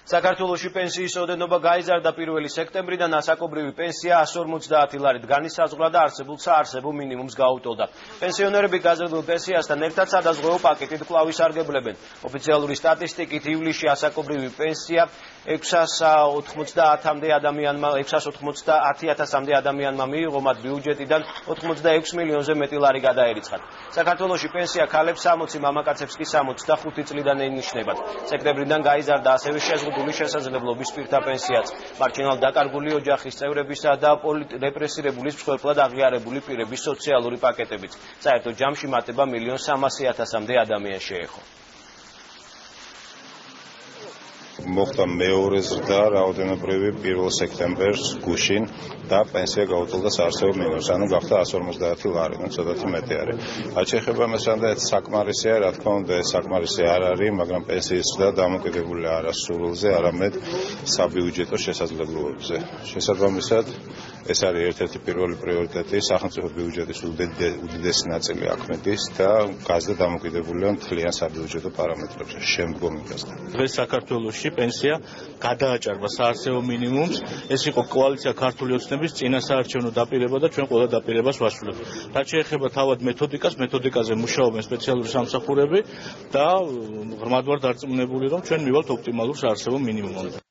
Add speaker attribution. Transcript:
Speaker 1: საქართველოში პენსიის ოდენობა გაიზარდა 1 სექტემბრიდან, ასაკობრივი პენსია 150 ლარით განისაზღვრა და არსებულ მინიმუმს გაუტოლდა. პენსიონერები გაზრდილ პენსიასთან ერთად სადაზღვეო პაკეტით კვლავ ისარგებლებენ. ოფიციალური სტატისტიკით ივლისში ასაკობრივი პენსია 690.000 ადამიანმა მიიღო, მათ ბიუჯეტიდან 86 მილიონზე მეტი ლარი გადაერიცხათ. საქართველოში პენსია ქალებს 60, მამაკაცებს კი 65 წლიდან ენიშნებათ. სექტემბრიდან გაიზარდა ასევე შეზღუდული შესაძლებლობის პირთა პენსიაც. მარჯინალ დაკარგული ოჯახის წევრებისა და რეპრესირებული მსხვერპლად აღიარებული პირების სოციალური პაკეტებიც. საერთო ჯამში მატება 1.300.000-მდე ადამიანს შეეხო.
Speaker 2: მოხდა მეორე ზრდა რაოდენობრივი 1 სექტემბერს გუშინ და პენსია გაუტოლდა საარსებო მინიმუმს, ანუ გახდა 150 ლარი, ცოტათი მეტი არის. რაც შეეხება მესამედს საკმარისია, რა თქმა უნდა, ეს საკმარისი არ არის, მაგრამ პენსიის ზრდა დამოკიდებულია არა სურვილზე, არამედ საბიუჯეტო შესაძლებლობებზე. შესაბამისად, ეს არის ერთ-ერთი პირველი პრიორიტეტი, სახელმწიფო ბიუჯეტის უდიდესი ნაწილი აქ მედის და გაზდა დამოკიდებულია მთლიან საბიუჯეტო პარამეტრებზე, შემდგომი გაზდა.
Speaker 3: დღეს საქართველოში პენსია გადააჭარბა საარსებო მინიმუმს. ეს იყო კოალიცია ქართული ოცნების წინასაარჩევნო დაპირება და ჩვენ ყველა დაპირებას ვასრულებთ. რაც შეეხება თავად მეთოდიკაზე მუშაობენ სპეციალური სამსახურები და ღრმად ვარ დარწმუნებული, რომ ჩვენ მივალთ ოპტიმალურ საარსებო მინიმუმამდე.